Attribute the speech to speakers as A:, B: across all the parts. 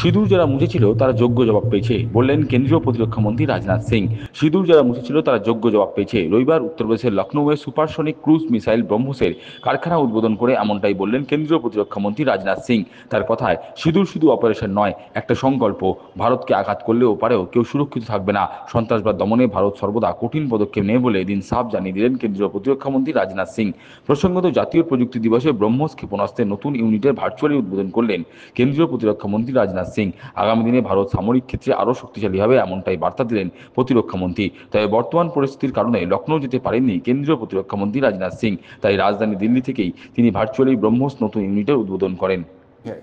A: সিঁদুর যারা মুছেছিল তারা যোগ্য জবাব পেয়েছে, বললেন কেন্দ্রীয় প্রতিরক্ষামন্ত্রী রাজনাথ সিং। সিঁদুর যারা মুছেছিল তারা যোগ্য জবাব পেয়েছে। রবিবার উত্তরপ্রদেশের লখনৌয়ে সুপারসনিক ক্রুজ মিসাইল ব্রহ্মসের কারখানা উদ্বোধন করে এমনটাই বললেন কেন্দ্রীয় প্রতিরক্ষামন্ত্রী রাজনাথ সিং। তার কথায়, সিঁদুর শুধু অপারেশন নয়, একটা সংকল্প। ভারতকে আঘাত করলেও পারেও কেউ সুরক্ষিত থাকবে না। সন্ত্রাসবাদ দমনে ভারত সর্বদা কঠিন পদক্ষেপ নেবে বলে এদিন সাফ জানিয়ে দিলেন কেন্দ্রীয় প্রতিরক্ষামন্ত্রী রাজনাথ সিং। প্রসঙ্গত, জাতীয় প্রযুক্তি দিবসে ব্রহ্মস ক্ষেপণাস্ত্রের নতুন ইউনিটের ভার্চুয়ালি উদ্বোধন করলেন কেন্দ্রীয় প্রতিরক্ষামন্ত্রী রাজনাথ সিং। আগামী দিনে ভারত সামরিক ক্ষেত্রে আরও শক্তিশালী হবে এমনটাই বার্তা দিলেন প্রতিরক্ষামন্ত্রী। তবে বর্তমান পরিস্থিতির কারণে লখনৌ যেতে পারেননি কেন্দ্রীয় প্রতিরক্ষামন্ত্রী রাজনাথ সিং। তাই রাজধানী দিল্লি থেকেই তিনি ভার্চুয়ালি ব্রহ্মস নতুন ইউনিটের उद्बोधन करें।
B: है,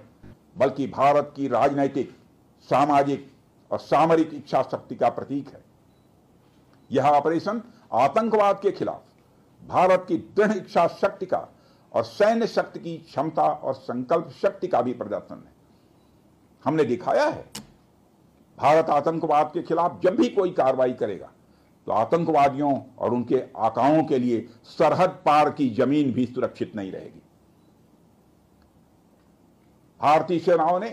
B: बल्कि भारत की राजनीतिक, सामाजिक और सामरिक इच्छा शक्ति का प्रतीक है। यह ऑपरेशन आतंकवाद के खिलाफ भारत की दृढ़ इच्छा शक्ति का और सैन्य शक्ति की क्षमता और संकल्प शक्ति का भी प्रदर्शन है। हमने दिखाया है, भारत आतंकवाद के खिलाफ जब भी कोई कार्रवाई करेगा तो आतंकवादियों और उनके आकाओं के लिए सरहद पार की जमीन भी सुरक्षित नहीं रहेगी। भारतीय सेनाओं ने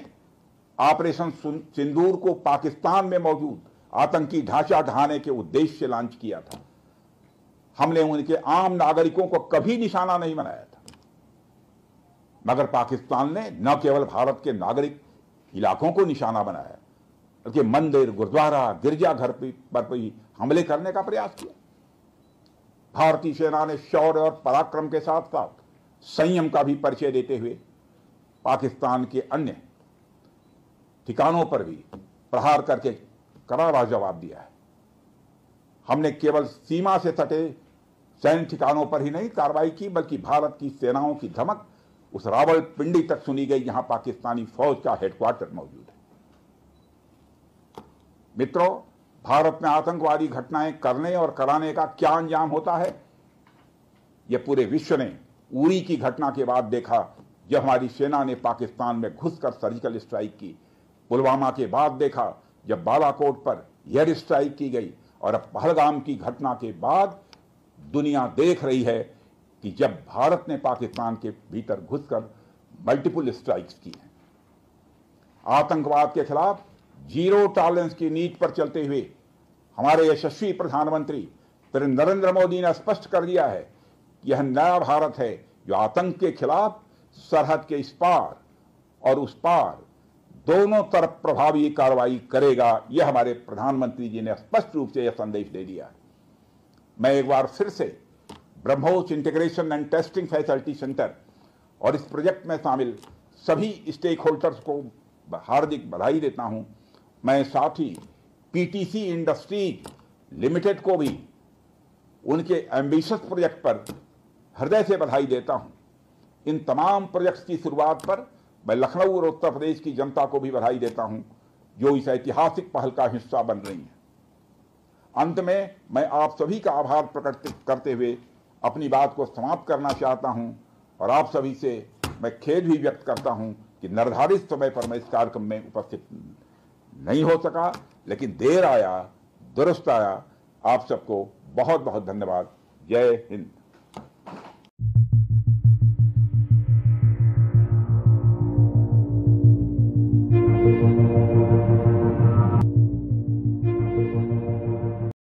B: ऑपरेशन सिंदूर को पाकिस्तान में मौजूद आतंकी ढांचा ढहाने के उद्देश्य से लॉन्च किया था। हमने उनके आम नागरिकों को कभी निशाना नहीं बनाया था, मगर पाकिस्तान ने न केवल भारत के नागरिक इलाकों को निशाना बनाया, बल्कि मंदिर, गुरुद्वारा, गिरजाघर पर भी हमले करने का प्रयास किया। भारतीय सेना ने शौर्य और पराक्रम के साथ साथ संयम का भी परिचय देते हुए पाकिस्तान के अन्य ठिकानों पर भी प्रहार करके करारा जवाब दिया है। हमने केवल सीमा से सटे सैन्य ठिकानों पर ही नहीं कार्रवाई की, बल्कि भारत की सेनाओं की धमक उस रावलपिंडी तक सुनी गई जहां पाकिस्तानी फौज का हेडक्वार्टर मौजूद है। मित्रों, भारत में आतंकवादी घटनाएं करने और कराने का क्या अंजाम होता है, यह पूरे विश्व ने उरी की घटना के बाद देखा, जब हमारी सेना ने पाकिस्तान में घुसकर सर्जिकल स्ट्राइक की। पुलवामा के बाद देखा जब बालाकोट पर एयर स्ट्राइक की गई, और अब पहलगाम की घटना के बाद दुनिया देख रही है कि जब भारत ने पाकिस्तान के भीतर घुसकर मल्टीपल स्ट्राइक्स की हैं। आतंकवाद के खिलाफ जीरो टॉलरेंस की नीति पर चलते हुए हमारे यशस्वी प्रधानमंत्री श्री नरेंद्र मोदी ने स्पष्ट कर दिया है कि यह नया भारत है जो आतंक के खिलाफ सरहद के इस पार और उस पार दोनों तरफ प्रभावी कार्रवाई करेगा। यह हमारे प्रधानमंत्री जी ने स्पष्ट रूप से यह संदेश दे दिया है। मैं एक बार फिर से BrahMos integration and testing facility centre और इस प्रोजेक्ट में शामिल सभी स्टेक होल्डर्स को हार्दिक बधाई देता हूं। मैं साथ ही पीटीसी इंडस्ट्रीज लिमिटेड को भी उनके एम्बिशियस प्रोजेक्ट पर हृदय से बधाई देता हूं। इन तमाम प्रोजेक्ट्स की शुरुआत पर मैं लखनऊ और उत्तर प्रदेश की जनता को भी बधाई देता हूं, जो इस ऐतिहासिक पहल का हिस्सा बन रही है। अंत में मैं आप सभी का आभार प्रकट करते हुए अपनी बात को समाप्त करना चाहता हूं, और आप सभी से मैं खेद भी व्यक्त करता हूं कि निर्धारित समय पर मैं इस कार्यक्रम में उपस्थित नहीं हो सका, लेकिन देर आया दुरुस्त आया। आप सबको बहुत बहुत धन्यवाद। जय हिंद।